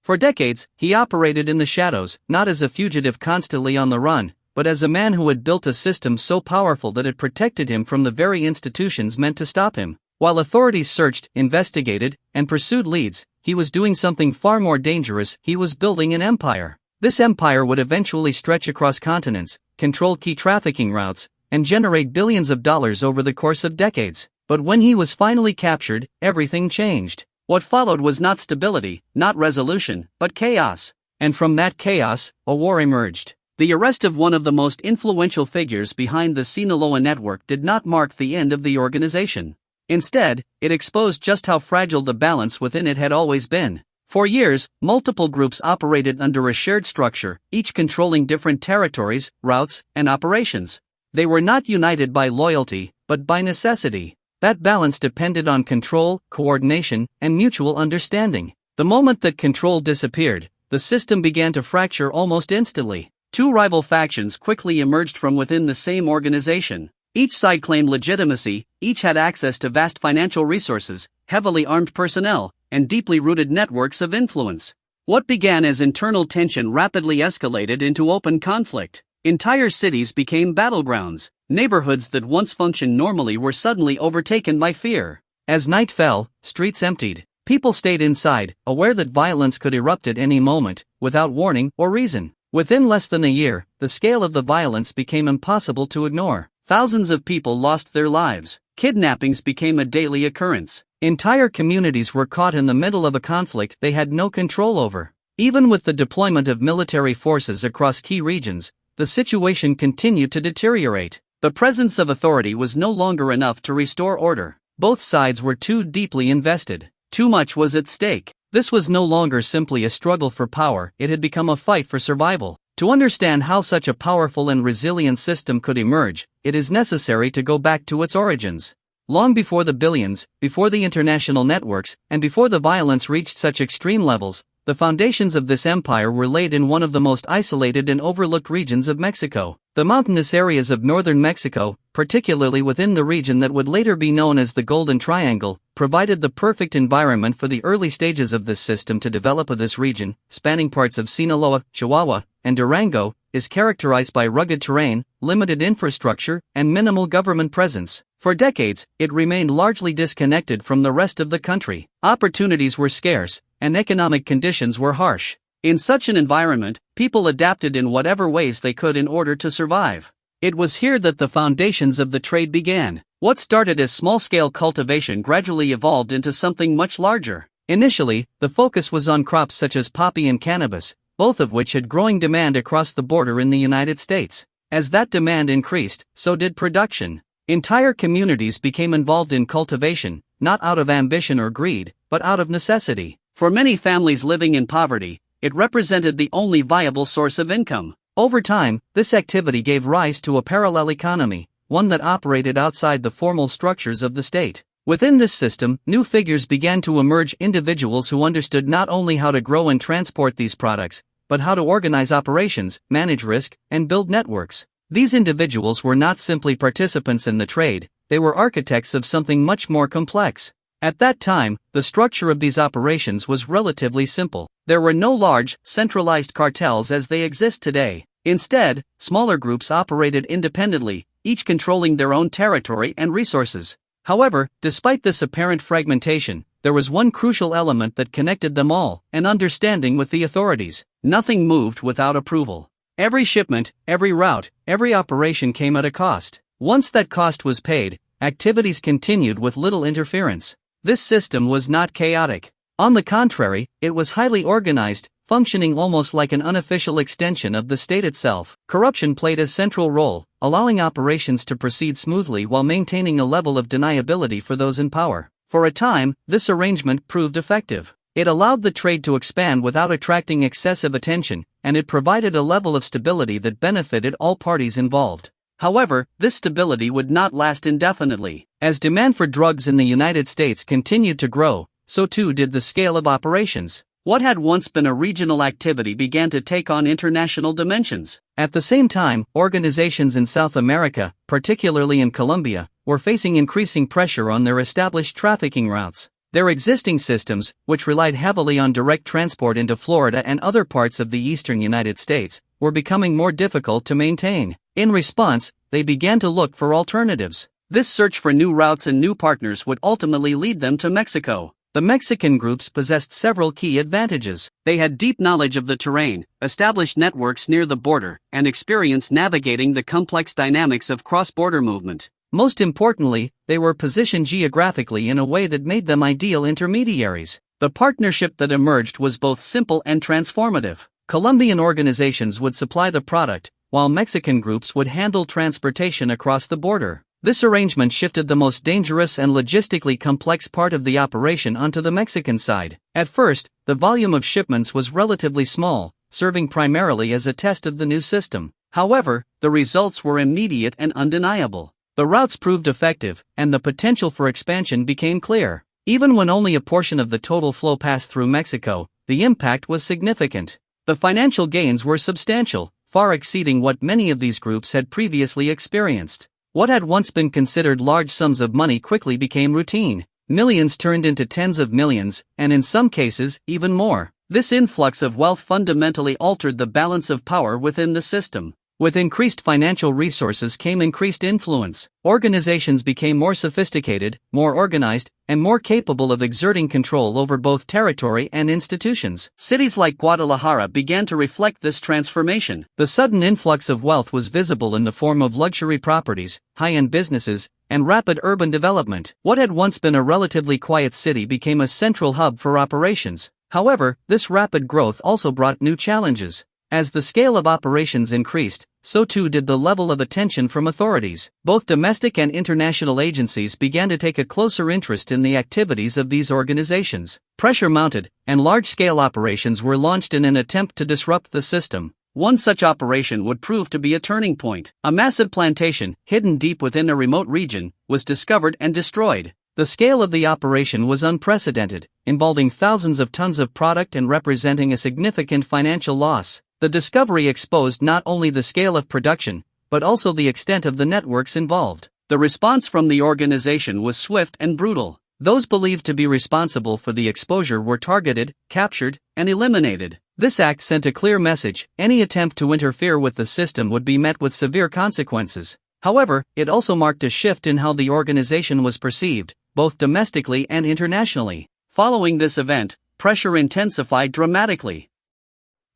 For decades, he operated in the shadows, not as a fugitive constantly on the run, but as a man who had built a system so powerful that it protected him from the very institutions meant to stop him. While authorities searched, investigated, and pursued leads, he was doing something far more dangerous. He was building an empire. This empire would eventually stretch across continents, control key trafficking routes, and generate billions of dollars over the course of decades. But when he was finally captured, everything changed. What followed was not stability, not resolution, but chaos. And from that chaos, a war emerged. The arrest of one of the most influential figures behind the Sinaloa network did not mark the end of the organization. Instead, it exposed just how fragile the balance within it had always been. For years, multiple groups operated under a shared structure, each controlling different territories, routes, and operations. They were not united by loyalty, but by necessity. That balance depended on control, coordination, and mutual understanding. The moment that control disappeared, the system began to fracture almost instantly. Two rival factions quickly emerged from within the same organization. Each side claimed legitimacy, each had access to vast financial resources, heavily armed personnel, and deeply rooted networks of influence. What began as internal tension rapidly escalated into open conflict. Entire cities became battlegrounds. Neighborhoods that once functioned normally were suddenly overtaken by fear. As night fell, streets emptied. People stayed inside, aware that violence could erupt at any moment, without warning or reason. Within less than a year, the scale of the violence became impossible to ignore. Thousands of people lost their lives. Kidnappings became a daily occurrence. Entire communities were caught in the middle of a conflict they had no control over. Even with the deployment of military forces across key regions, the situation continued to deteriorate. The presence of authority was no longer enough to restore order. Both sides were too deeply invested. Too much was at stake. This was no longer simply a struggle for power, it had become a fight for survival. To understand how such a powerful and resilient system could emerge, it is necessary to go back to its origins. Long before the billions, before the international networks, and before the violence reached such extreme levels, the foundations of this empire were laid in one of the most isolated and overlooked regions of Mexico. The mountainous areas of northern Mexico, particularly within the region that would later be known as the Golden Triangle, provided the perfect environment for the early stages of this system to develop. This region, spanning parts of Sinaloa, Chihuahua, and Durango, is characterized by rugged terrain, limited infrastructure, and minimal government presence. For decades, it remained largely disconnected from the rest of the country. Opportunities were scarce, and economic conditions were harsh. In such an environment, people adapted in whatever ways they could in order to survive. It was here that the foundations of the trade began. What started as small-scale cultivation gradually evolved into something much larger. Initially, the focus was on crops such as poppy and cannabis, both of which had growing demand across the border in the United States. As that demand increased, so did production. Entire communities became involved in cultivation, not out of ambition or greed, but out of necessity. For many families living in poverty, it represented the only viable source of income. Over time, this activity gave rise to a parallel economy, one that operated outside the formal structures of the state. Within this system, new figures began to emerge, individuals who understood not only how to grow and transport these products, but how to organize operations, manage risk, and build networks. These individuals were not simply participants in the trade, they were architects of something much more complex. At that time, the structure of these operations was relatively simple. There were no large, centralized cartels as they exist today. Instead, smaller groups operated independently, each controlling their own territory and resources. However, despite this apparent fragmentation, there was one crucial element that connected them all: an understanding with the authorities. Nothing moved without approval. Every shipment, every route, every operation came at a cost. Once that cost was paid, activities continued with little interference. This system was not chaotic. On the contrary, it was highly organized, functioning almost like an unofficial extension of the state itself. Corruption played a central role, allowing operations to proceed smoothly while maintaining a level of deniability for those in power. For a time, this arrangement proved effective. It allowed the trade to expand without attracting excessive attention, and it provided a level of stability that benefited all parties involved. However, this stability would not last indefinitely. As demand for drugs in the United States continued to grow, so too did the scale of operations. What had once been a regional activity began to take on international dimensions. At the same time, organizations in South America, particularly in Colombia, were facing increasing pressure on their established trafficking routes. Their existing systems, which relied heavily on direct transport into Florida and other parts of the eastern United States, were becoming more difficult to maintain. In response, they began to look for alternatives. This search for new routes and new partners would ultimately lead them to Mexico. The Mexican groups possessed several key advantages. They had deep knowledge of the terrain, established networks near the border, and experience navigating the complex dynamics of cross-border movement. Most importantly, they were positioned geographically in a way that made them ideal intermediaries. The partnership that emerged was both simple and transformative. Colombian organizations would supply the product, while Mexican groups would handle transportation across the border. This arrangement shifted the most dangerous and logistically complex part of the operation onto the Mexican side. At first, the volume of shipments was relatively small, serving primarily as a test of the new system. However, the results were immediate and undeniable. The routes proved effective, and the potential for expansion became clear. Even when only a portion of the total flow passed through Mexico, the impact was significant. The financial gains were substantial, far exceeding what many of these groups had previously experienced. What had once been considered large sums of money quickly became routine. Millions turned into tens of millions, and in some cases, even more. This influx of wealth fundamentally altered the balance of power within the system. With increased financial resources came increased influence. Organizations became more sophisticated, more organized, and more capable of exerting control over both territory and institutions. Cities like Guadalajara began to reflect this transformation. The sudden influx of wealth was visible in the form of luxury properties, high-end businesses, and rapid urban development. What had once been a relatively quiet city became a central hub for operations. However, this rapid growth also brought new challenges. As the scale of operations increased, so too did the level of attention from authorities. Both domestic and international agencies began to take a closer interest in the activities of these organizations. Pressure mounted, and large-scale operations were launched in an attempt to disrupt the system. One such operation would prove to be a turning point. A massive plantation, hidden deep within a remote region, was discovered and destroyed. The scale of the operation was unprecedented, involving thousands of tons of product and representing a significant financial loss. The discovery exposed not only the scale of production, but also the extent of the networks involved. The response from the organization was swift and brutal. Those believed to be responsible for the exposure were targeted, captured, and eliminated. This act sent a clear message: any attempt to interfere with the system would be met with severe consequences. However, it also marked a shift in how the organization was perceived, both domestically and internationally. Following this event, pressure intensified dramatically.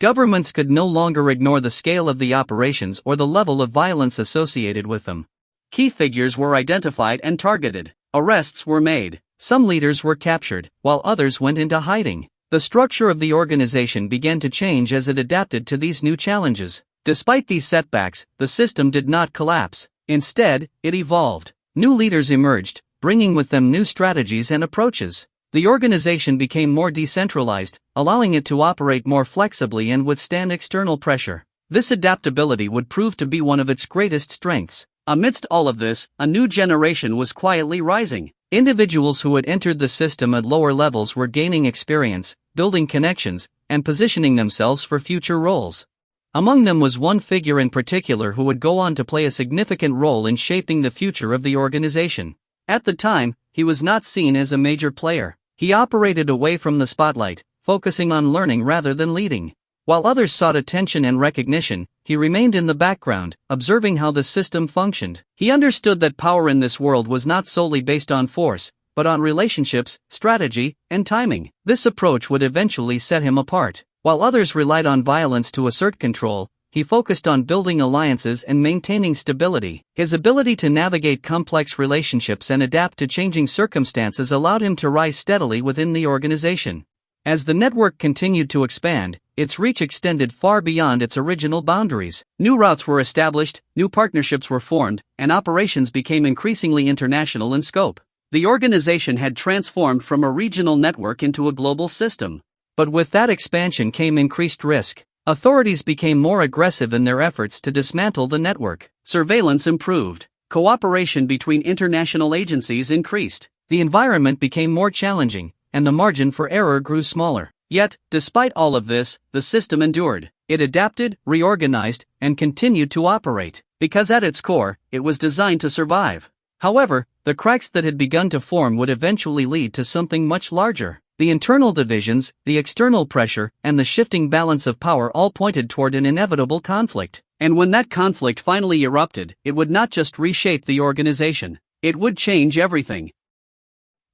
Governments could no longer ignore the scale of the operations or the level of violence associated with them. Key figures were identified and targeted. Arrests were made. Some leaders were captured, while others went into hiding. The structure of the organization began to change as it adapted to these new challenges. Despite these setbacks, the system did not collapse. Instead, it evolved. New leaders emerged, bringing with them new strategies and approaches. The organization became more decentralized, allowing it to operate more flexibly and withstand external pressure. This adaptability would prove to be one of its greatest strengths. Amidst all of this, a new generation was quietly rising. Individuals who had entered the system at lower levels were gaining experience, building connections, and positioning themselves for future roles. Among them was one figure in particular who would go on to play a significant role in shaping the future of the organization. At the time, he was not seen as a major player. He operated away from the spotlight, focusing on learning rather than leading. While others sought attention and recognition, he remained in the background, observing how the system functioned. He understood that power in this world was not solely based on force, but on relationships, strategy, and timing. This approach would eventually set him apart. While others relied on violence to assert control, he focused on building alliances and maintaining stability. His ability to navigate complex relationships and adapt to changing circumstances allowed him to rise steadily within the organization. As the network continued to expand, its reach extended far beyond its original boundaries. New routes were established, new partnerships were formed, and operations became increasingly international in scope. The organization had transformed from a regional network into a global system. But with that expansion came increased risk. Authorities became more aggressive in their efforts to dismantle the network. Surveillance improved. Cooperation between international agencies increased. The environment became more challenging, and the margin for error grew smaller. Yet, despite all of this, the system endured. It adapted, reorganized, and continued to operate. Because at its core, it was designed to survive. However, the cracks that had begun to form would eventually lead to something much larger. The internal divisions, the external pressure, and the shifting balance of power all pointed toward an inevitable conflict. And when that conflict finally erupted, it would not just reshape the organization, it would change everything.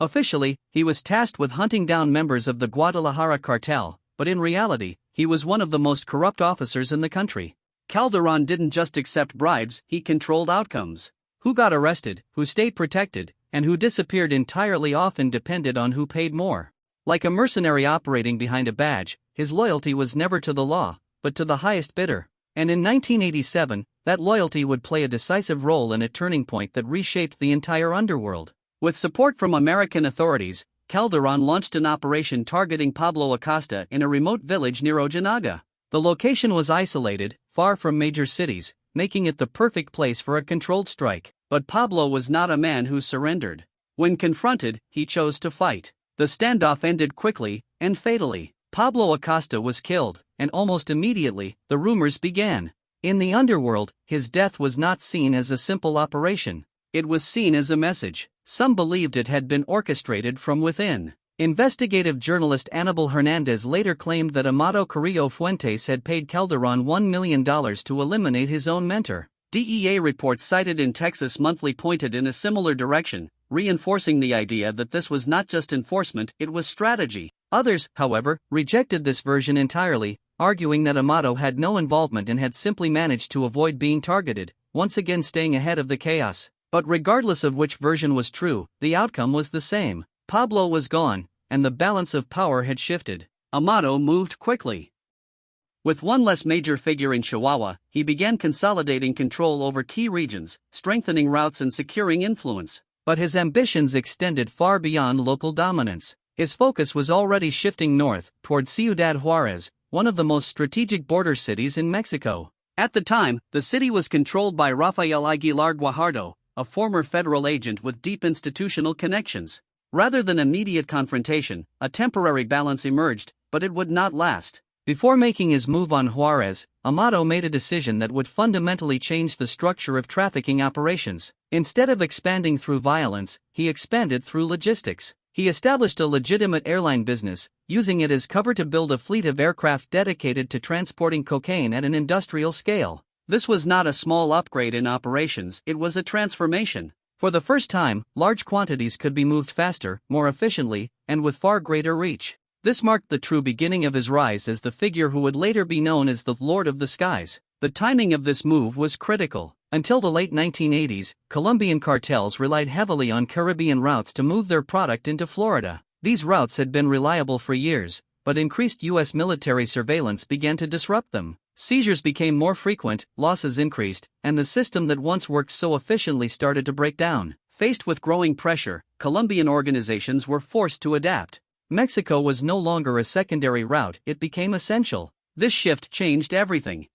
Officially, he was tasked with hunting down members of the Guadalajara cartel, but in reality, he was one of the most corrupt officers in the country. Calderon didn't just accept bribes, he controlled outcomes. Who got arrested, who stayed protected, and who disappeared entirely often depended on who paid more. Like a mercenary operating behind a badge, his loyalty was never to the law, but to the highest bidder. And in 1987, that loyalty would play a decisive role in a turning point that reshaped the entire underworld. With support from American authorities, Calderon launched an operation targeting Pablo Acosta in a remote village near Ojinaga. The location was isolated, far from major cities, making it the perfect place for a controlled strike. But Pablo was not a man who surrendered. When confronted, he chose to fight. The standoff ended quickly and fatally. Pablo Acosta was killed, and almost immediately, the rumors began. In the underworld, his death was not seen as a simple operation. It was seen as a message. Some believed it had been orchestrated from within. Investigative journalist Anibal Hernandez later claimed that Amado Carrillo Fuentes had paid Calderon $1 million to eliminate his own mentor. DEA reports cited in Texas Monthly pointed in a similar direction, reinforcing the idea that this was not just enforcement, it was strategy. Others, however, rejected this version entirely, arguing that Amado had no involvement and had simply managed to avoid being targeted, once again staying ahead of the chaos. But regardless of which version was true, the outcome was the same. Pablo was gone, and the balance of power had shifted. Amado moved quickly. With one less major figure in Chihuahua, he began consolidating control over key regions, strengthening routes and securing influence. But his ambitions extended far beyond local dominance. His focus was already shifting north, toward Ciudad Juárez, one of the most strategic border cities in Mexico. At the time, the city was controlled by Rafael Aguilar Guajardo, a former federal agent with deep institutional connections. Rather than immediate confrontation, a temporary balance emerged, but it would not last. Before making his move on Juárez, Amado made a decision that would fundamentally change the structure of trafficking operations. Instead of expanding through violence, he expanded through logistics. He established a legitimate airline business, using it as cover to build a fleet of aircraft dedicated to transporting cocaine at an industrial scale. This was not a small upgrade in operations, it was a transformation. For the first time, large quantities could be moved faster, more efficiently, and with far greater reach. This marked the true beginning of his rise as the figure who would later be known as the Lord of the Skies. The timing of this move was critical. Until the late 1980s, Colombian cartels relied heavily on Caribbean routes to move their product into Florida. These routes had been reliable for years, but increased U.S. military surveillance began to disrupt them. Seizures became more frequent, losses increased, and the system that once worked so efficiently started to break down. Faced with growing pressure, Colombian organizations were forced to adapt. Mexico was no longer a secondary route, it became essential. This shift changed everything.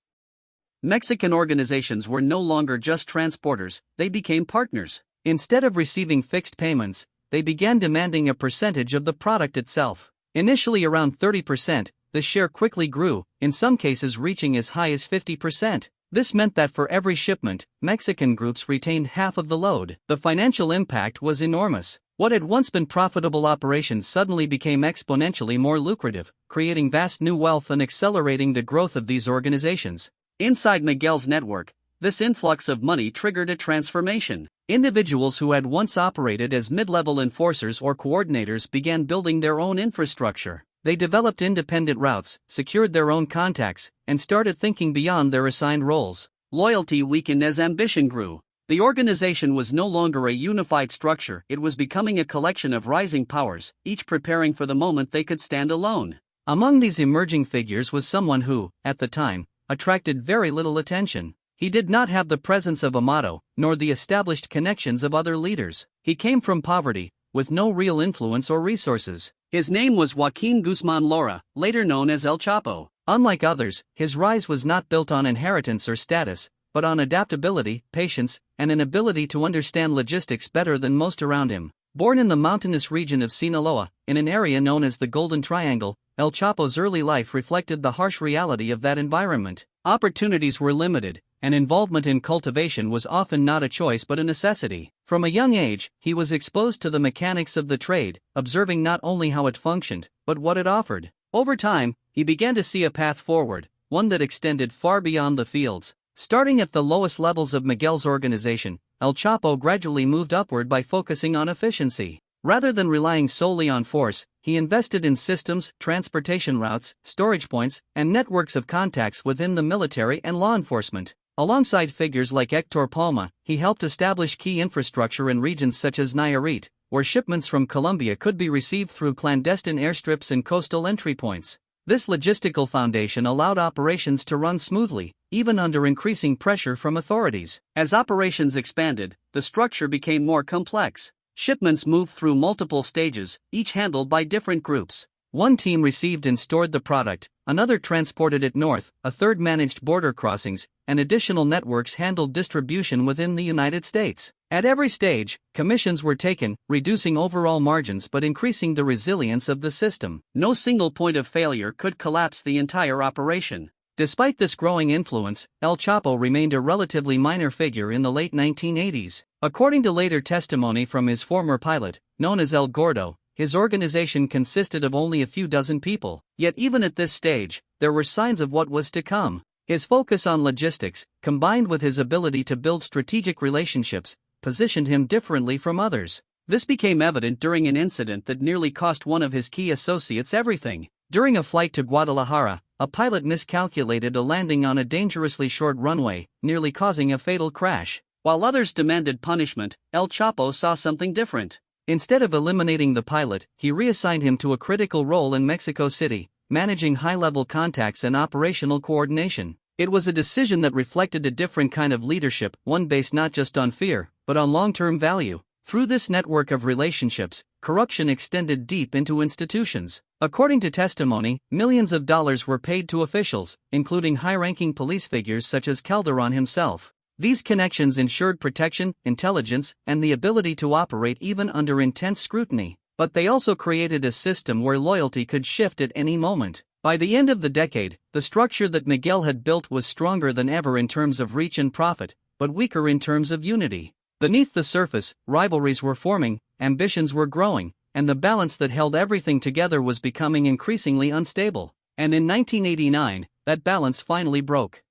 Mexican organizations were no longer just transporters, they became partners. Instead of receiving fixed payments, they began demanding a percentage of the product itself. Initially around 30%, the share quickly grew, in some cases reaching as high as 50%. This meant that for every shipment, Mexican groups retained half of the load. The financial impact was enormous. What had once been profitable operations suddenly became exponentially more lucrative, creating vast new wealth and accelerating the growth of these organizations. Inside Miguel's network, this influx of money triggered a transformation. Individuals who had once operated as mid-level enforcers or coordinators began building their own infrastructure. They developed independent routes, secured their own contacts, and started thinking beyond their assigned roles. Loyalty weakened as ambition grew. The organization was no longer a unified structure, it was becoming a collection of rising powers, each preparing for the moment they could stand alone. Among these emerging figures was someone who, at the time, attracted very little attention. He did not have the presence of Amado, nor the established connections of other leaders. He came from poverty, with no real influence or resources. His name was Joaquin Guzman Lara, later known as El Chapo. Unlike others, his rise was not built on inheritance or status, but on adaptability, patience, and an ability to understand logistics better than most around him. Born in the mountainous region of Sinaloa, in an area known as the Golden Triangle, El Chapo's early life reflected the harsh reality of that environment. Opportunities were limited, and involvement in cultivation was often not a choice but a necessity. From a young age, he was exposed to the mechanics of the trade, observing not only how it functioned, but what it offered. Over time, he began to see a path forward, one that extended far beyond the fields. Starting at the lowest levels of Miguel's organization, El Chapo gradually moved upward by focusing on efficiency. Rather than relying solely on force, he invested in systems, transportation routes, storage points, and networks of contacts within the military and law enforcement. Alongside figures like Hector Palma, he helped establish key infrastructure in regions such as Nayarit, where shipments from Colombia could be received through clandestine airstrips and coastal entry points. This logistical foundation allowed operations to run smoothly, even under increasing pressure from authorities. As operations expanded, the structure became more complex. Shipments moved through multiple stages, each handled by different groups. One team received and stored the product, another transported it north, a third managed border crossings, and additional networks handled distribution within the United States. At every stage, commissions were taken, reducing overall margins but increasing the resilience of the system. No single point of failure could collapse the entire operation. Despite this growing influence, El Chapo remained a relatively minor figure in the late 1980s. According to later testimony from his former pilot, known as El Gordo, his organization consisted of only a few dozen people. Yet even at this stage, there were signs of what was to come. His focus on logistics, combined with his ability to build strategic relationships, positioned him differently from others. This became evident during an incident that nearly cost one of his key associates everything. During a flight to Guadalajara, a pilot miscalculated a landing on a dangerously short runway, nearly causing a fatal crash. While others demanded punishment, El Chapo saw something different. Instead of eliminating the pilot, he reassigned him to a critical role in Mexico City, managing high-level contacts and operational coordination. It was a decision that reflected a different kind of leadership, one based not just on fear, but on long-term value. Through this network of relationships, corruption extended deep into institutions. According to testimony, millions of dollars were paid to officials, including high-ranking police figures such as Calderon himself. These connections ensured protection, intelligence, and the ability to operate even under intense scrutiny. But they also created a system where loyalty could shift at any moment. By the end of the decade, the structure that Miguel had built was stronger than ever in terms of reach and profit, but weaker in terms of unity. Beneath the surface, rivalries were forming, ambitions were growing, and the balance that held everything together was becoming increasingly unstable. And in 1989, that balance finally broke.